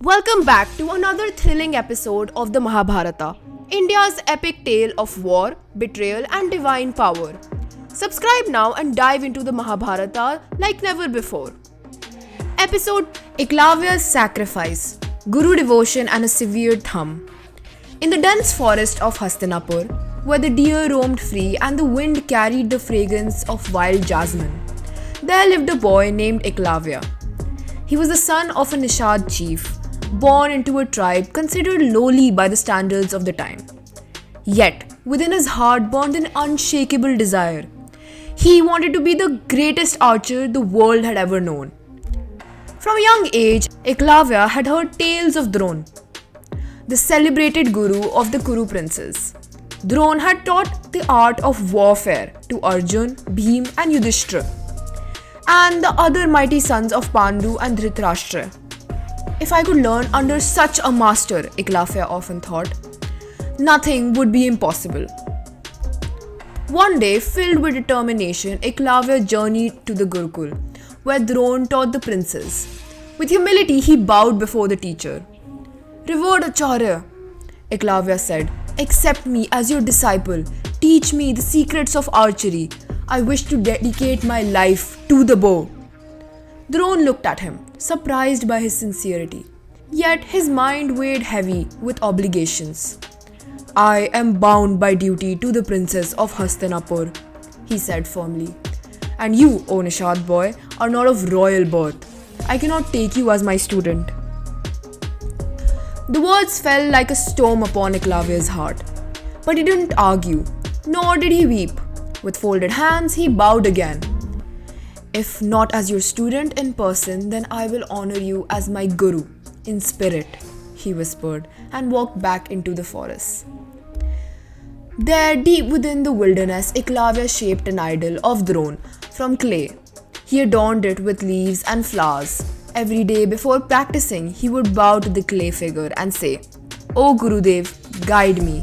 Welcome back to another thrilling episode of the Mahabharata, India's epic tale of war, betrayal, and divine power. Subscribe now and dive into the Mahabharata like never before. Episode Eklavya's Sacrifice, Guru Devotion and a Severed Thumb. In the dense forest of Hastinapur, where the deer roamed free and the wind carried the fragrance of wild jasmine, there lived a boy named Eklavya. He was the son of a Nishad chief, born into a tribe considered lowly by the standards of the time. Yet, within his heart burned an unshakable desire. He wanted to be the greatest archer the world had ever known. From a young age, Eklavya had heard tales of Drona, the celebrated guru of the Kuru princes. Drona had taught the art of warfare to Arjun, Bhim, and Yudhishthira, and the other mighty sons of Pandu and Dhritarashtra. If I could learn under such a master, Eklavya often thought, nothing would be impossible. One day, filled with determination, Eklavya journeyed to the Gurukul, where Drona taught the princes. With humility, he bowed before the teacher. "Revered Acharya," Eklavya said, "accept me as your disciple. Teach me the secrets of archery. I wish to dedicate my life to the bow." Drona looked at him, surprised by his sincerity. Yet his mind weighed heavy with obligations. "I am bound by duty to the princess of Hastinapur," he said firmly. "And you, O Nishad boy, are not of royal birth. I cannot take you as my student." The words fell like a storm upon Eklavya's heart. But he didn't argue, nor did he weep. With folded hands, he bowed again. "If not as your student in person, then I will honor you as my guru in spirit," he whispered, and walked back into the forest. There, deep within the wilderness, Eklavya shaped an idol of Drona from clay. He adorned it with leaves and flowers. Every day before practicing, he would bow to the clay figure and say, "O Gurudev, guide me."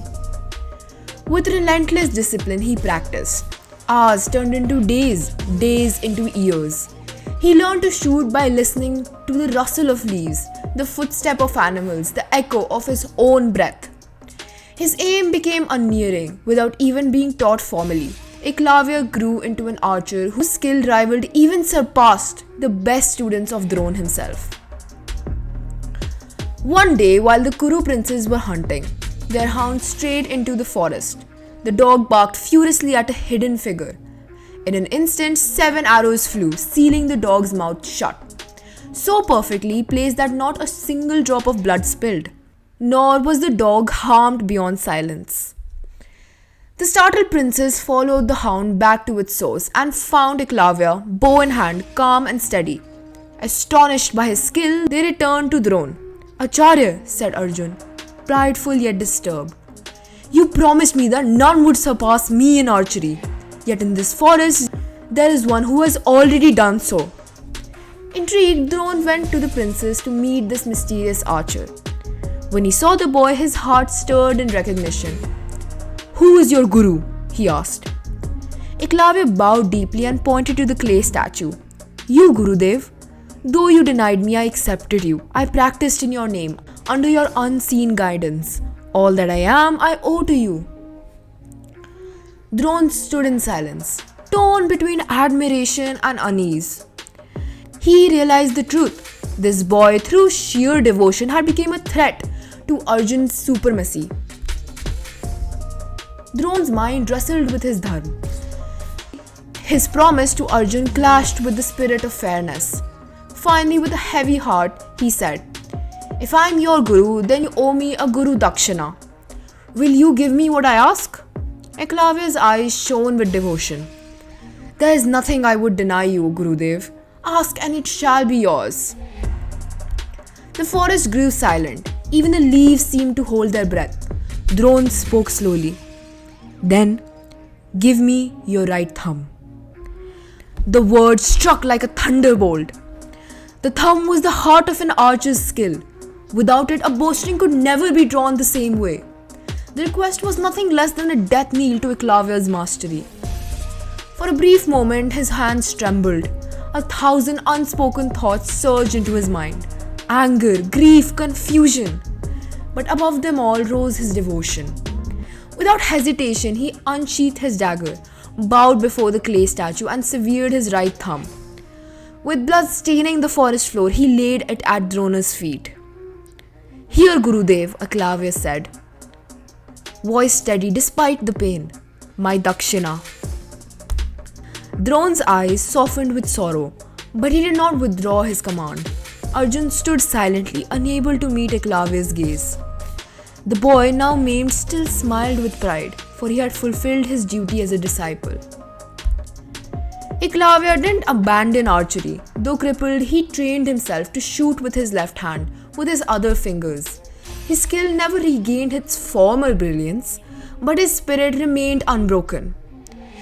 With relentless discipline, he practiced. Hours turned into days, days into years. He learned to shoot by listening to the rustle of leaves, the footstep of animals, the echo of his own breath. His aim became unerring without even being taught formally. Eklavya grew into an archer whose skill rivaled, even surpassed, the best students of Drona himself. One day, while the Kuru princes were hunting, their hound strayed into the forest. The dog barked furiously at a hidden figure. In an instant, 7 arrows flew, sealing the dog's mouth shut, so perfectly placed that not a single drop of blood spilled. Nor was the dog harmed beyond silence. The startled princes followed the hound back to its source and found Eklavya, bow in hand, calm and steady. Astonished by his skill, they returned to Drona. "Acharya," said Arjun, prideful yet disturbed, "you promised me that none would surpass me in archery. Yet in this forest, there is one who has already done so." Intrigued, Drona went to the princes to meet this mysterious archer. When he saw the boy, his heart stirred in recognition. "Who is your guru?" he asked. Eklavya bowed deeply and pointed to the clay statue. "You, Gurudev. Though you denied me, I accepted you. I practiced in your name, under your unseen guidance. All that I am, I owe to you." Drona stood in silence, torn between admiration and unease. He realized the truth. This boy, through sheer devotion, had become a threat to Arjun's supremacy. Drona's mind wrestled with his dharma. His promise to Arjun clashed with the spirit of fairness. Finally, with a heavy heart, he said, "If I am your guru, then you owe me a guru dakshina. Will you give me what I ask?" Eklavya's eyes shone with devotion. "There is nothing I would deny you, Gurudev. Ask and it shall be yours." The forest grew silent. Even the leaves seemed to hold their breath. Drona spoke slowly. "Then, give me your right thumb." The word struck like a thunderbolt. The thumb was the heart of an archer's skill. Without it, a bowstring could never be drawn the same way. The request was nothing less than a death knell to Eklavya's mastery. For a brief moment, his hands trembled. 1,000 unspoken thoughts surged into his mind. anger, grief, confusion. But above them all rose his devotion. Without hesitation, he unsheathed his dagger, bowed before the clay statue, and severed his right thumb. With blood staining the forest floor, he laid it at Drona's feet. "Here, Gurudev," Eklavya said, voice steady despite the pain. "My Dakshina." Drona's eyes softened with sorrow, but he did not withdraw his command. Arjun stood silently, unable to meet Eklavya's gaze. The boy, now maimed, still smiled with pride, for he had fulfilled his duty as a disciple. Eklavya didn't abandon archery. Though crippled, he trained himself to shoot with his left hand, with his other fingers. His skill never regained its former brilliance, but his spirit remained unbroken.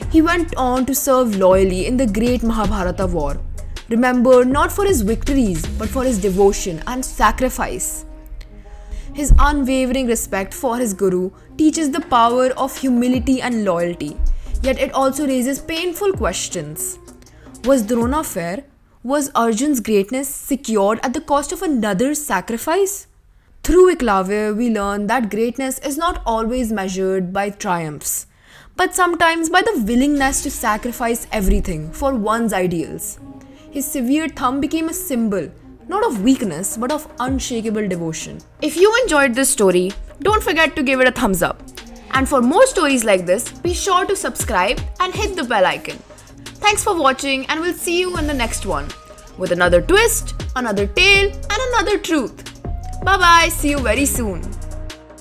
He went on to serve loyally in the great Mahabharata war, remembered not for his victories, but for his devotion and sacrifice. His unwavering respect for his guru teaches the power of humility and loyalty, yet it also raises painful questions. Was Drona fair? Was Arjun's greatness secured at the cost of another's sacrifice? Through Eklavya, we learn that greatness is not always measured by triumphs, but sometimes by the willingness to sacrifice everything for one's ideals. His severed thumb became a symbol, not of weakness, but of unshakable devotion. If you enjoyed this story, don't forget to give it a thumbs up. And for more stories like this, be sure to subscribe and hit the bell icon. Thanks for watching, and we'll see you in the next one with another twist, another tale, and another truth. Bye bye, see you very soon.